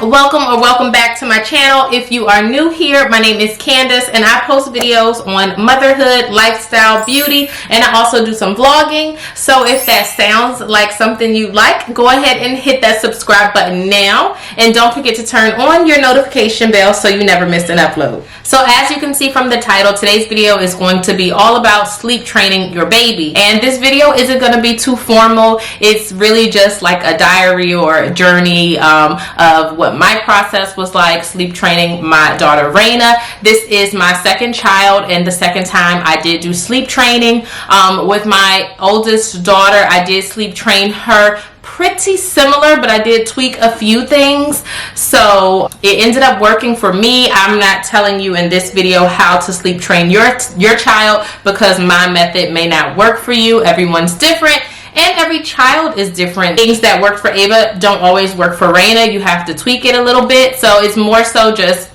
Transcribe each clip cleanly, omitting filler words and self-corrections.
welcome or welcome back to my channel. If you are new here, my name is Candace and I post videos on motherhood, lifestyle, beauty, and I also do some vlogging. So if that sounds like something you like, go ahead and hit that subscribe button now, and don't forget to turn on your notification bell so you never miss an upload. So as you can see from the title, today's video is going to be all about sleep training your baby, and this video isn't going to be too formal. It's really just like a diary or a journey of what my process was like sleep training my daughter Raina. This is my second child and the second time I did do sleep training. With my oldest daughter, I did sleep train her pretty similar, but I did tweak a few things, so it ended up working for me. I'm not telling you in this video how to sleep train your child because my method may not work for you. Everyone's different and every child is different. Things that work for Ava don't always work for Raina. You have to tweak it a little bit, so it's more so just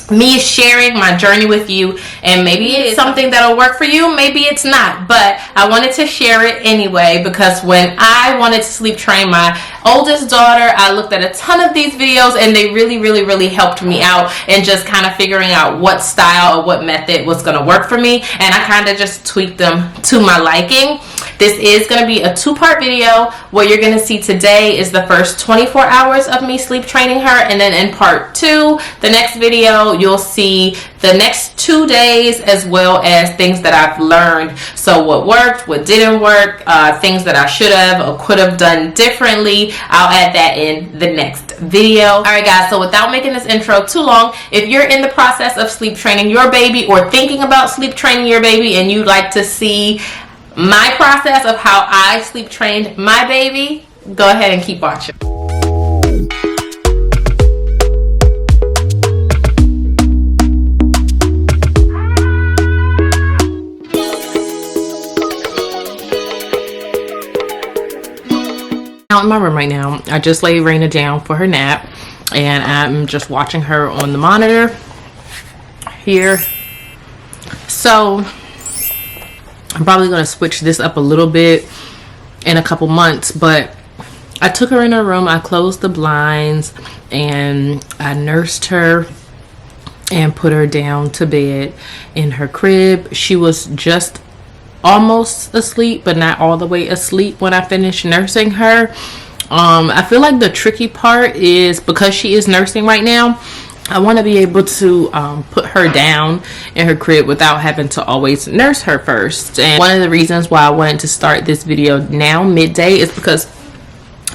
me sharing my journey with you, and maybe it's something that'll work for you, maybe it's not, but I wanted to share it anyway because when I wanted to sleep train my oldest daughter, I looked at a ton of these videos and they really helped me out and just kind of figuring out what style or what method was going to work for me, and I kind of just tweaked them to my liking. This is going to be a two-part video. What you're going to see today is the first 24 hours of me sleep training her, and then in part 2, the next video, you'll see the next 2 days as well as things that I've learned. So what worked, what didn't work, things that I should have or could have done differently. I'll add that in the next video. Alright guys, so without making this intro too long, if you're in the process of sleep training your baby or thinking about sleep training your baby and you'd like to see my process of how I sleep trained my baby, go ahead and keep watching. In my room right now, I just laid Raina down for her nap and I'm just watching her on the monitor here. So I'm probably going to switch this up a little bit in a couple months, but I took her in her room, I closed the blinds, and I nursed her and put her down to bed in her crib. She was just almost asleep, but not all the way asleep when I finished nursing her. I feel like the tricky part is because she is nursing right now, I want to be able to put her down in her crib without having to always nurse her first. And one of the reasons why I wanted to start this video now midday is because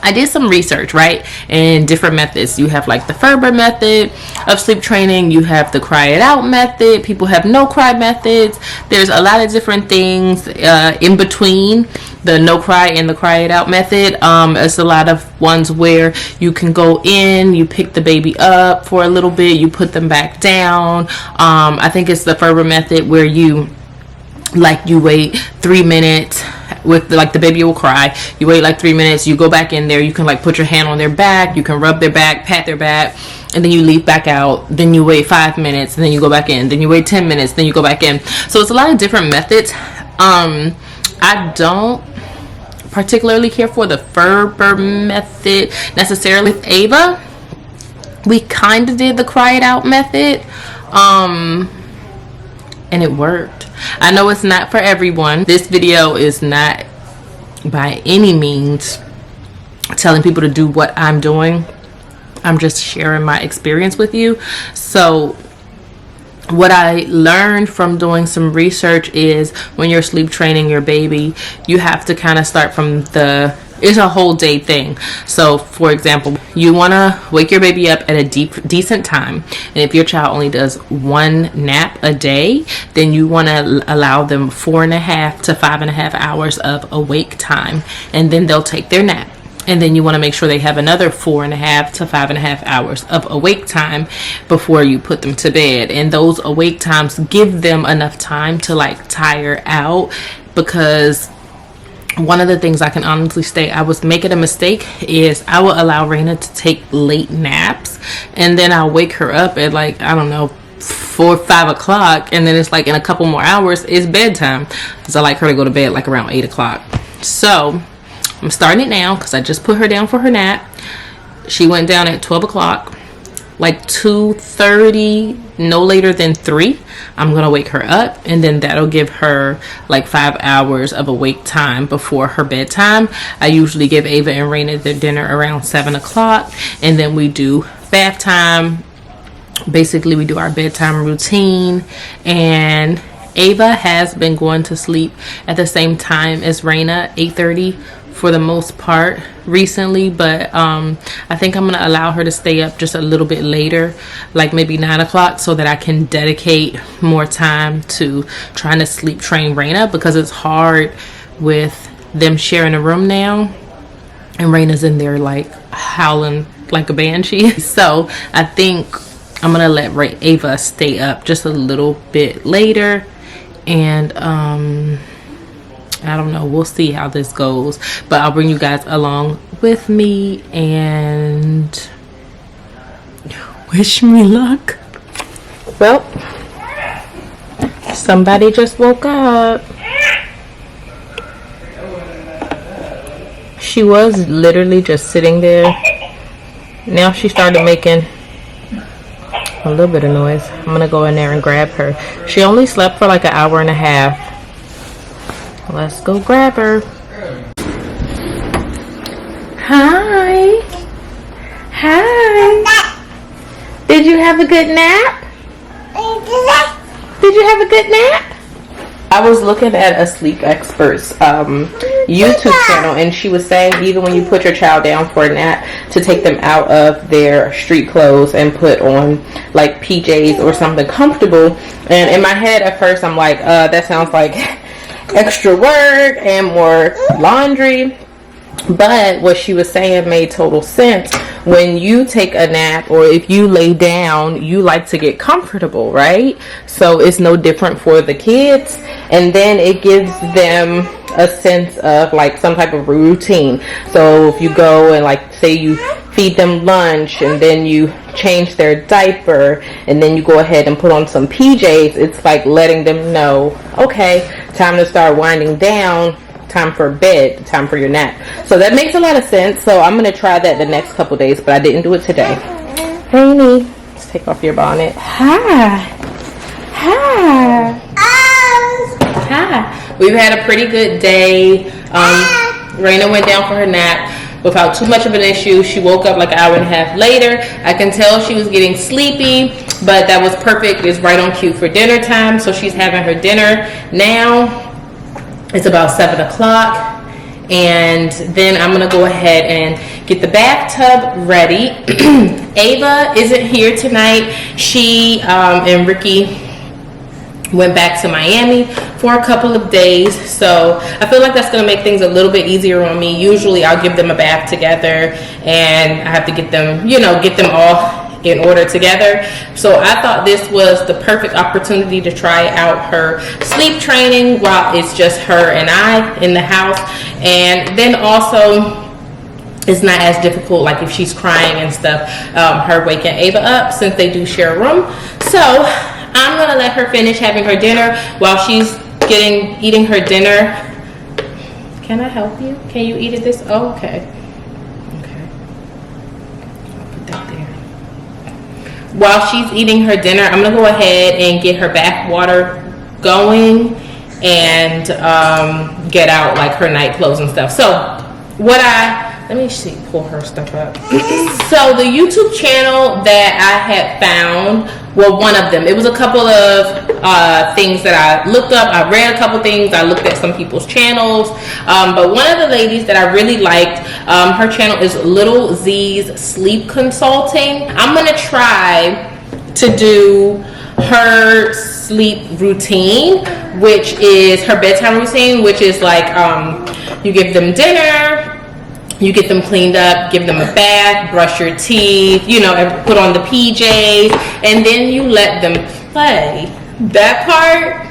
I did some research, right, and different methods. You have like the Ferber method of sleep training, you have the cry it out method, people have no cry methods. There's a lot of different things in between the no cry and the cry it out method. It's a lot of ones where you can go in, you pick the baby up for a little bit, you put them back down. I think it's the Ferber method where you wait 3 minutes with like the baby will cry, you wait like 3 minutes, you go back in there, you can like put your hand on their back, you can rub their back, pat their back, and then you leave back out, then you wait 5 minutes, and then you go back in, then you wait 10 minutes, then you go back in. So it's a lot of different methods. I don't particularly care for the Ferber method necessarily. With Ava, we kind of did the cry it out method, and it worked. I know it's not for everyone. This video is not by any means telling people to do what I'm doing. I'm just sharing my experience with you. So what I learned from doing some research is when you're sleep training your baby, you have to kind of start from it's a whole day thing. So for example, you want to wake your baby up at a decent time, and if your child only does one nap a day, then you want to allow them 4.5 to 5.5 hours of awake time, and then they'll take their nap. And then you want to make sure they have another 4.5 to 5.5 hours of awake time before you put them to bed. And those awake times give them enough time to like tire out, because one of the things I can honestly say I was making a mistake is I will allow Raina to take late naps, and then I'll wake her up at like, I don't know, 4 or 5 o'clock, and then it's like in a couple more hours it's bedtime, because I like her to go to bed like around 8 o'clock. So I'm starting it now because I just put her down for her nap. She went down at 12 o'clock. like 2:30, no later than 3, I'm gonna wake her up, and then that'll give her like 5 hours of awake time before her bedtime. I usually give Ava and Raina their dinner around 7 o'clock, and then we do bath time. Basically, we do our bedtime routine, and Ava has been going to sleep at the same time as Raina, 8:30 for the most part recently, but I think I'm gonna allow her to stay up just a little bit later, like maybe 9 o'clock, so that I can dedicate more time to trying to sleep train Raina, because it's hard with them sharing a room now, and Raina's in there like howling like a banshee. So I think I'm gonna let Ava stay up just a little bit later, and I don't know, we'll see how this goes, but I'll bring you guys along with me and wish me luck. Well, somebody just woke up. She was literally just sitting there. Now she started making a little bit of noise. I'm gonna go in there and grab her. She only slept for like an hour and a half. Let's go grab her. Hi. Hi. Did you have a good nap? Did you have a good nap? I was looking at a sleep expert's YouTube channel, and she was saying even when you put your child down for a nap, to take them out of their street clothes and put on like PJs or something comfortable. And in my head at first I'm like, that sounds like extra work and more laundry, but what she was saying made total sense. When you take a nap, or if you lay down, you like to get comfortable, right? So it's no different for the kids, and then it gives them a sense of like some type of routine. So if you go and like say you feed them lunch, and then you change their diaper, and then you go ahead and put on some PJs, it's like letting them know, okay, time to start winding down, time for bed, time for your nap. So that makes a lot of sense. So I'm going to try that the next couple days, but I didn't do it today. Rainy, let's take off your bonnet. Hi. Hi. Hi. We've had a pretty good day. Raina went down for her nap without too much of an issue. She woke up like an hour and a half later. I can tell she was getting sleepy, but that was perfect. It's right on cue for dinner time. So she's having her dinner now. It's about 7 o'clock, and then I'm gonna go ahead and get the bathtub ready. Ava isn't here tonight. She and Ricky went back to Miami for a couple of days, so I feel like that's gonna make things a little bit easier on me. Usually I'll give them a bath together, and I have to get them, get them all in order together. So I thought this was the perfect opportunity to try out her sleep training while it's just her and I in the house, and then also it's not as difficult, like if she's crying and stuff, her waking Ava up, since they do share a room. So I'm gonna let her finish having her dinner. While she's eating her dinner, can I help you? Can you eat it this? Oh, okay. While she's eating her dinner, I'm gonna go ahead and get her bath water going and get out like her night clothes and stuff. So let me see, pull her stuff up. So the YouTube channel that I had found, well, one of them, it was a couple of things that I looked up. I read a couple things, I looked at some people's channels, but one of the ladies that I really liked, her channel is Little Z's Sleep Consulting. I'm gonna try to do her sleep routine, which is her bedtime routine, which is like you give them dinner, you get them cleaned up, give them a bath, brush your teeth, and put on the PJs, and then you let them play. That part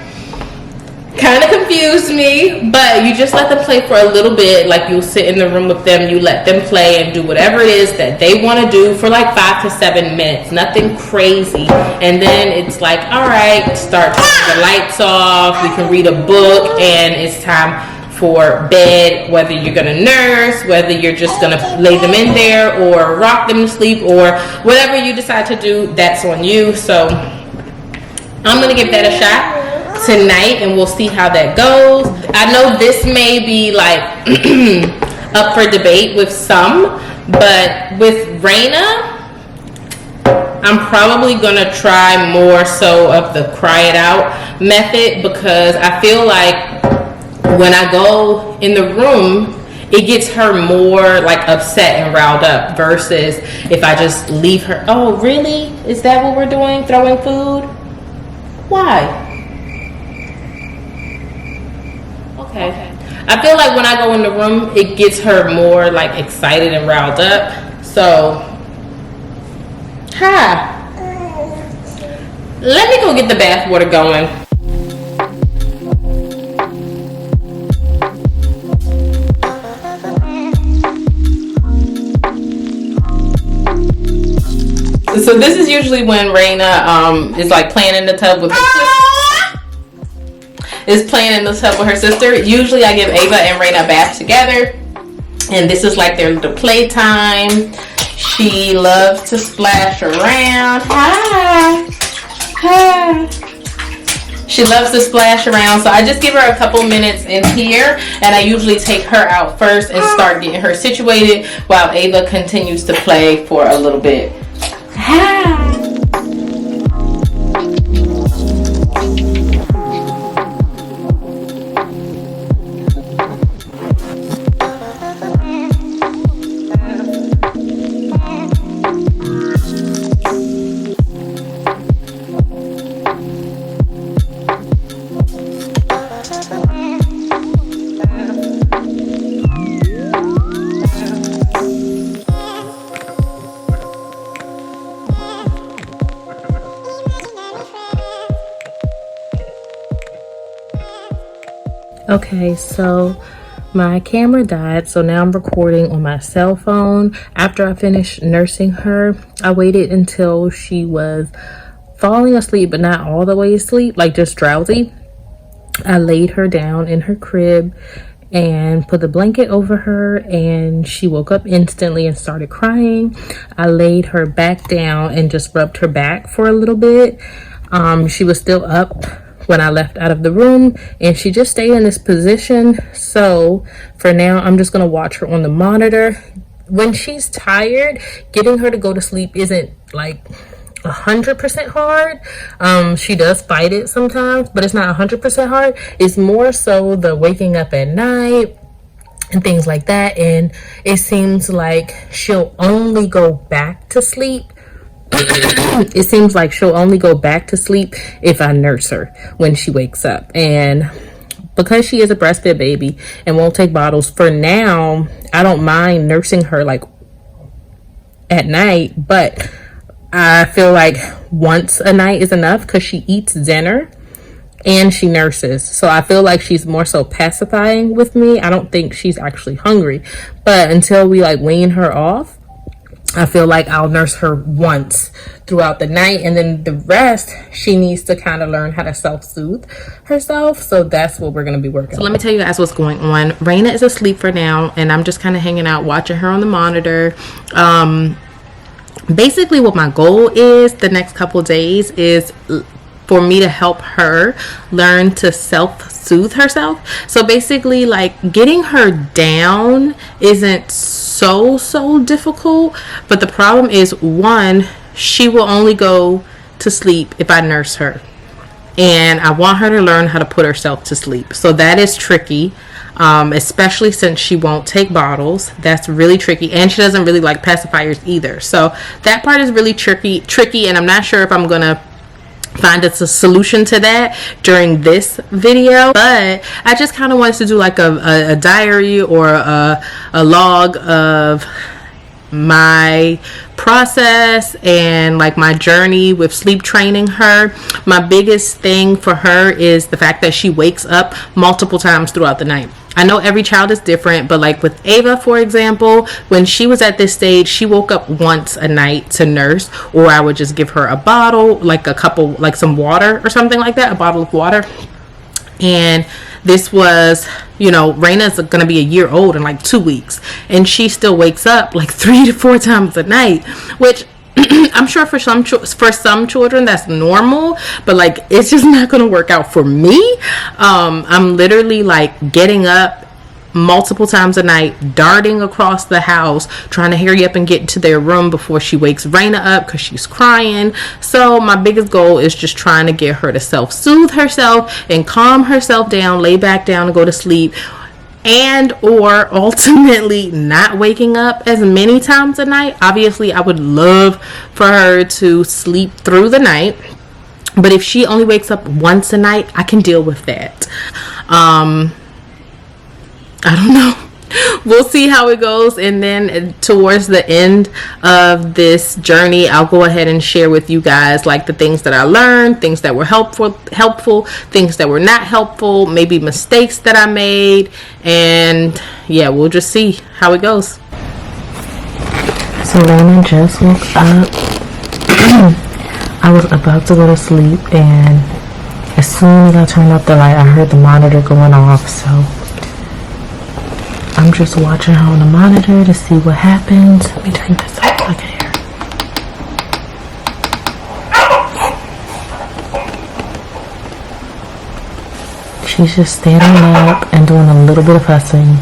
kind of confused me, but you just let them play for a little bit. Like, you'll sit in the room with them, you let them play and do whatever it is that they want to do for like 5 to 7 minutes, nothing crazy. And then it's like, all right, start turning the lights off, we can read a book, and it's time for bed, whether you're gonna nurse, whether you're just gonna lay them in there or rock them to sleep, or whatever you decide to do, that's on you. So I'm gonna give that a shot tonight and we'll see how that goes. I know this may be like up for debate with some, but with Raina, I'm probably gonna try more so of the cry it out method, because I feel like when I go in the room, it gets her more like upset and riled up versus if I just leave her. Oh, really? Is that what we're doing? Throwing food? Why? Okay. I feel like when I go in the room, it gets her more like excited and riled up. So, let me go get the bath water going. So this is usually when Raina is like playing in the tub with her sister. Usually I give Ava and Raina a bath together, and this is like their little playtime. She loves to splash around. Hi. She loves to splash around, so I just give her a couple minutes in here, and I usually take her out first and start getting her situated while Ava continues to play for a little bit. Hi. Okay, so my camera died, so now I'm recording on my cell phone. After I finished nursing her, I waited until she was falling asleep, but not all the way asleep, like just drowsy. I laid her down in her crib and put the blanket over her, and she woke up instantly and started crying. I laid her back down and just rubbed her back for a little bit. She was still up when I left out of the room, and she just stayed in this position. So for now, I'm just gonna watch her on the monitor. When she's tired, getting her to go to sleep isn't like 100% hard. She does fight it sometimes, but it's not 100% hard. It's more so the waking up at night and things like that, and it seems like she'll only go back to sleep. It seems like she'll only go back to sleep if I nurse her when she wakes up. And because she is a breastfed baby and won't take bottles, for now, I don't mind nursing her like at night, but I feel like once a night is enough because she eats dinner and she nurses. So I feel like she's more so pacifying with me. I don't think she's actually hungry, but until we like wean her off, I feel like I'll nurse her once throughout the night, and then the rest she needs to kind of learn how to self-soothe herself. So that's what we're going to be working on. So let me tell you guys what's going on. Raina is asleep for now, and I'm just kind of hanging out watching her on the monitor. Basically what my goal is the next couple days is for me to help her learn to self-soothe herself. So basically, like, getting her down isn't so difficult, but the problem is, one, she will only go to sleep if I nurse her, and I want her to learn how to put herself to sleep. So that is tricky, especially since she won't take bottles. That's really tricky, and she doesn't really like pacifiers either. So that part is really tricky, and I'm not sure if I'm gonna find a solution to that during this video, but I just kind of wanted to do like a diary or a log of my process and like my journey with sleep training her. My biggest thing for her is the fact that she wakes up multiple times throughout the night. I know every child is different, but like with Ava, for example, when she was at this stage, she woke up once a night to nurse, or I would just give her a bottle, like a couple, like some water or something like that, a bottle of water. And this was You know, Raina's gonna be a year old in like 2 weeks, and she still wakes up like 3 to 4 times a night, which I'm sure for some children that's normal, but like it's just not gonna work out for me. I'm literally like getting up multiple times a night, darting across the house, trying to hurry up and get into their room before she wakes Raina up because she's crying. So my biggest goal is just trying to get her to self-soothe herself and calm herself down, lay back down and go to sleep, and or ultimately not waking up as many times a night. Obviously, I would love for her to sleep through the night, but if she only wakes up once a night, I can deal with that. I don't know. We'll see how it goes, and then towards the end of this journey, I'll go ahead and share with you guys like the things that I learned, things that were helpful, things that were not helpful, maybe mistakes that I made, and yeah, we'll just see how it goes. So Raina just woke up. I was about to go to sleep, and as soon as I turned up the light, I heard the monitor going off, so I'm just watching her on the monitor to see what happens. Let me turn this up so I can hear. She's just standing up and doing a little bit of fussing.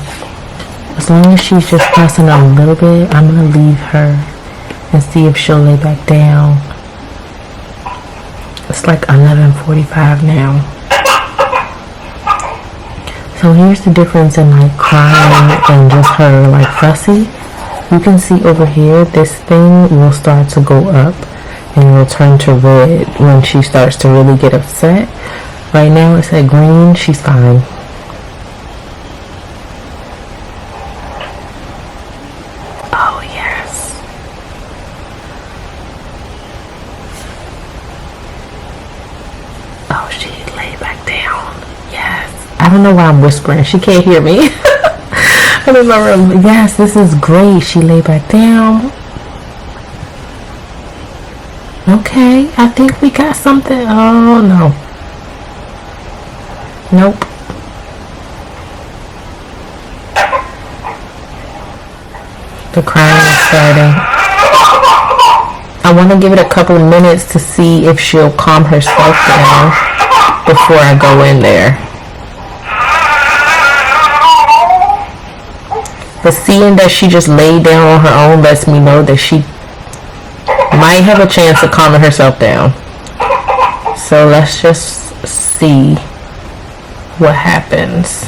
As long as she's just fussing a little bit, I'm going to leave her and see if she'll lay back down. It's like 11:45 now. So here's the difference in like crying and just her like fussy. You can see over here, this thing will start to go up and it will turn to red when she starts to really get upset. Right now it's at green, she's fine. Oh yes. Oh, she laid back down. Yes. I don't know why I'm whispering. She can't hear me. I'm in my room. Yes, this is great. She lay back down. Okay, I think we got something. Oh, no. Nope. The crying is starting. I want to give it a couple of minutes to see if she'll calm herself down before I go in there. But seeing that she just laid down on her own lets me know that she might have a chance of calming herself down. So let's just see what happens.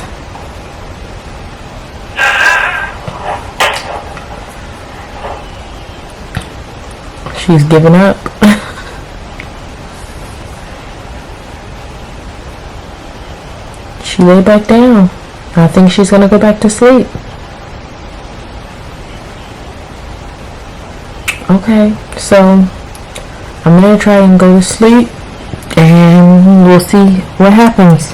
She's giving up. She laid back down. I think she's gonna go back to sleep. Okay, so I'm gonna try and go to sleep and we'll see what happens.